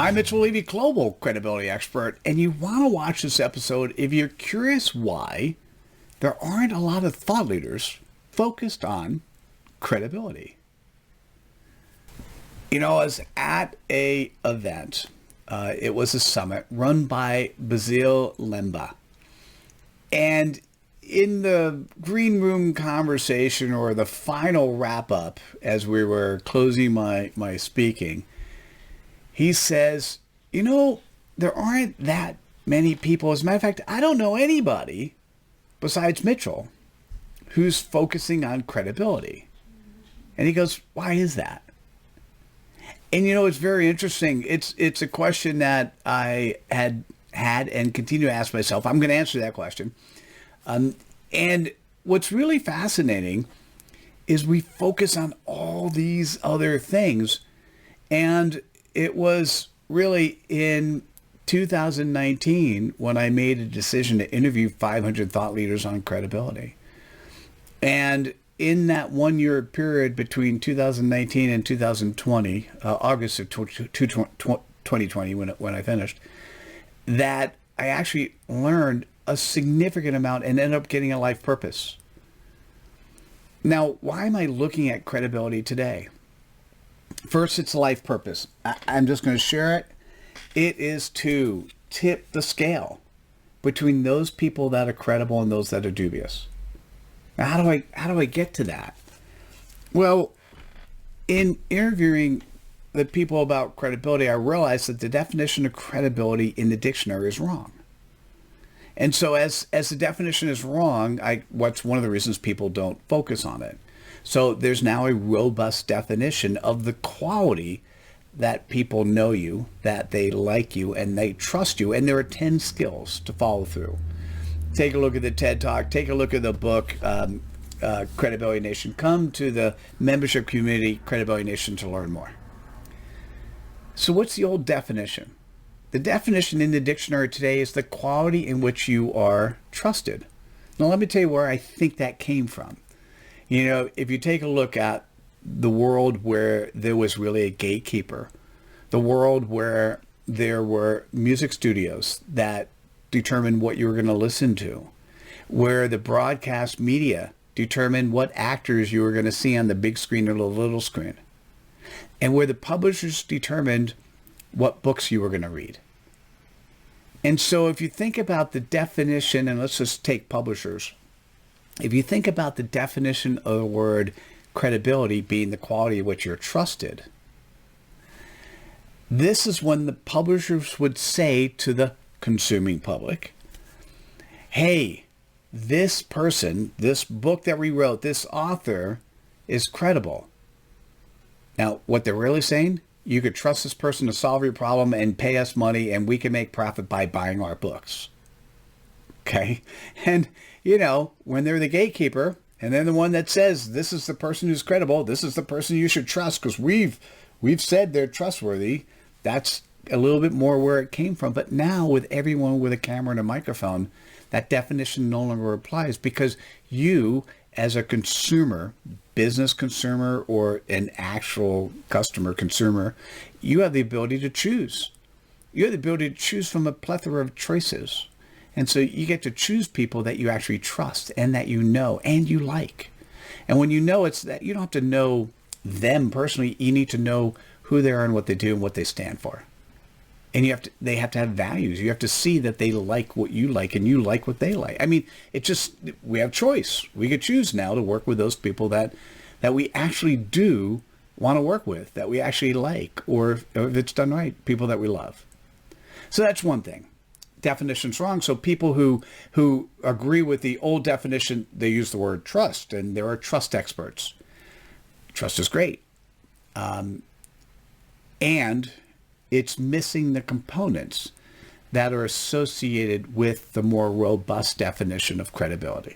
I'm Mitchell Levy, global credibility expert, and you want to watch this episode if you're curious why there aren't a lot of thought leaders focused on credibility. You know, I was at a event. It was a summit run by Bazil Lemba. And in the green room conversation, or the final wrap up as we were closing my speaking, he says, you know, there aren't that many people. As a matter of fact, I don't know anybody besides Mitchell who's focusing on credibility. And he goes, why is that? And, you know, it's very interesting. It's a question that I had and continue to ask myself. I'm going to answer that question. And what's really fascinating is we focus on all these other things. And it was really in 2019 when I made a decision to interview 500 thought leaders on credibility. And in that 1 year period between 2019 and 2020, August of 2020 when I finished, that I actually learned a significant amount and ended up getting a life purpose. Now, why am I looking at credibility today? First, it's a life purpose. I'm just going to share it. It is to tip the scale between those people that are credible and those that are dubious. Now, how do I get to that? Well, in interviewing the people about credibility, I realized that the definition of credibility in the dictionary is wrong. And so as the definition is wrong, what's one of the reasons people don't focus on it. So there's now a robust definition of the quality that people know you, that they like you, and they trust you. And there are 10 skills to follow through. Take a look at the TED Talk. Take a look at the book, Credibility Nation. Come to the membership community, Credibility Nation, to learn more. So what's the old definition? The definition in the dictionary today is the quality in which you are trusted. Now, let me tell you where I think that came from. You know, if you take a look at the world where there was really a gatekeeper, the world where there were music studios that determined what you were going to listen to, where the broadcast media determined what actors you were going to see on the big screen or the little screen, and where the publishers determined what books you were going to read. And so if you think about the definition, and let's just take publishers, if you think about the definition of the word credibility being the quality of which you're trusted, this is when the publishers would say to the consuming public, hey, this person, this book that we wrote, this author is credible. Now, what they're really saying, you could trust this person to solve your problem and pay us money, and we can make profit by buying our books. Okay? And, you know, when they're the gatekeeper, and then the one that says, this is the person who's credible, this is the person you should trust because we've said they're trustworthy, that's a little bit more where it came from. But now with everyone with a camera and a microphone, that definition no longer applies, because you, as a consumer, business consumer, or an actual customer consumer, you have the ability to choose. You have the ability to choose from a plethora of choices. And so you get to choose people that you actually trust and that you know and you like. And when you know, it's that you don't have to know them personally. You need to know who they are and what they do and what they stand for. And they have to have values. You have to see that they like what you like and you like what they like. I mean, we have choice. We could choose now to work with those people that we actually do want to work with, that we actually like, or if it's done right, people that we love. So that's one thing. Definition's wrong. So people who agree with the old definition, they use the word trust, and there are trust experts. Trust is great. And it's missing the components that are associated with the more robust definition of credibility.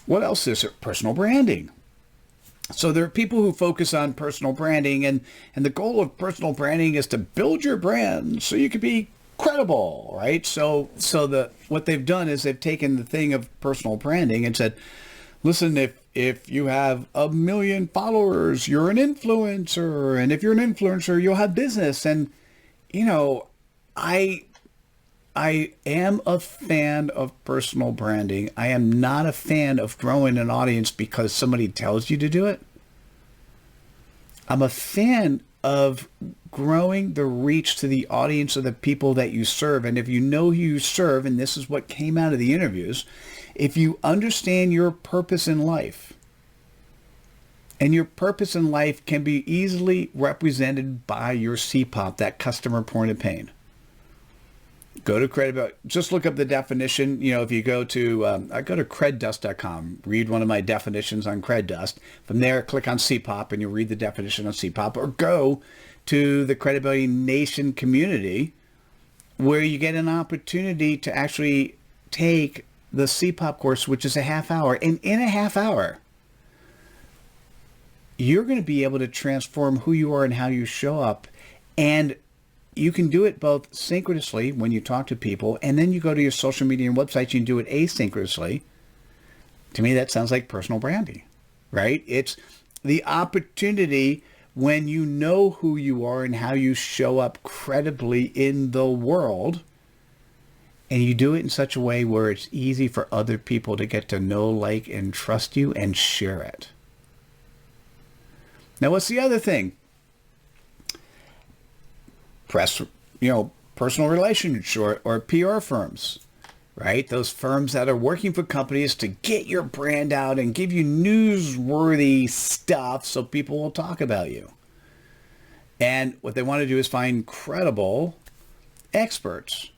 What else is there? Personal branding. So there are people who focus on personal branding, and the goal of personal branding is to build your brand so you can be credible, right? So what they've done is they've taken the thing of personal branding and said, Listen, if you have 1 million followers, you're an influencer. And if you're an influencer, you'll have business. And, you know, I I am a fan of personal branding. I am not a fan of growing an audience because somebody tells you to do it. I'm a fan of growing the reach to the audience of the people that you serve. And if you know who you serve, and this is what came out of the interviews, if you understand your purpose in life, and your purpose in life can be easily represented by your CPoP, that customer point of pain. Go to credibility. Just look up the definition. You know, if you go to, I go to creddust.com, read one of my definitions on CredDust. From there, click on CPoP and you'll read the definition on CPoP, or go to the Credibility Nation community where you get an opportunity to actually take the CPoP course, which is a half hour. And in a half hour, you're going to be able to transform who you are and how you show up. And you can do it both synchronously when you talk to people, and then you go to your social media and websites, you can do it asynchronously. To me, that sounds like personal branding, right? It's the opportunity when you know who you are and how you show up credibly in the world, and you do it in such a way where it's easy for other people to get to know, like, and trust you and share it. Now, what's the other thing? Personal relations or PR firms, right? Those firms that are working for companies to get your brand out and give you newsworthy stuff so people will talk about you. And what they want to do is find credible experts.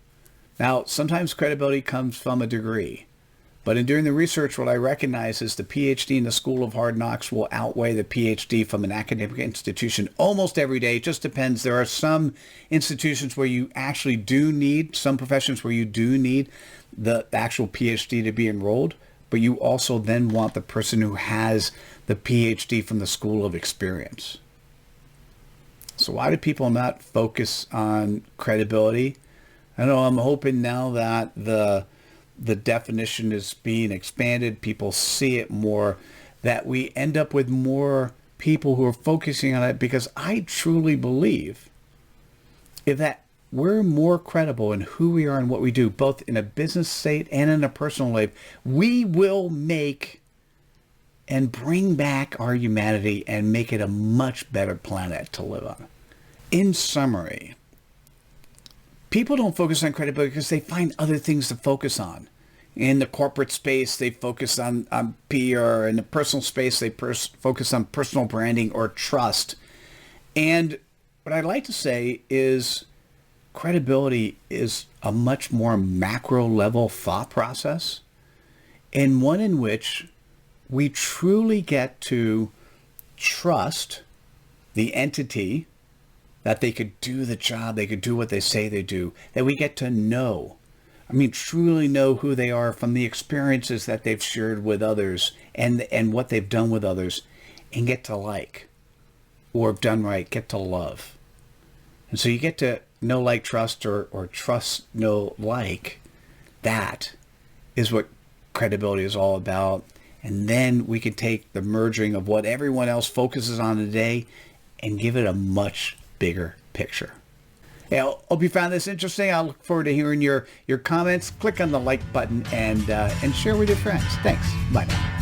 Now, sometimes credibility comes from a degree. But in doing the research, what I recognize is the PhD in the School of Hard Knocks will outweigh the PhD from an academic institution almost every day. It just depends. There are some institutions where you actually do need, some professions where you do need the actual PhD to be enrolled, but you also then want the person who has the PhD from the School of Experience. So why do people not focus on credibility? I know I'm hoping now that the definition is being expanded, people see it more, that we end up with more people who are focusing on it, because I truly believe if that we're more credible in who we are and what we do, both in a business state and in a personal life, we will make and bring back our humanity and make it a much better planet to live on. In summary, people don't focus on credibility because they find other things to focus on. In the corporate space, they focus on PR. In the personal space, they focus on personal branding or trust. And what I'd like to say is credibility is a much more macro level thought process, and one in which we truly get to trust the entity that they could do the job, they could do what they say they do, that we get to know. I mean, truly know who they are from the experiences that they've shared with others and what they've done with others, and get to like, or if done right, get to love. And so you get to know, like, trust, or trust, know, like. That is what credibility is all about. And then we can take the merging of what everyone else focuses on today and give it a much bigger picture. Hey, I hope you found this interesting. I look forward to hearing your comments. Click on the like button and share with your friends. Thanks. Bye now.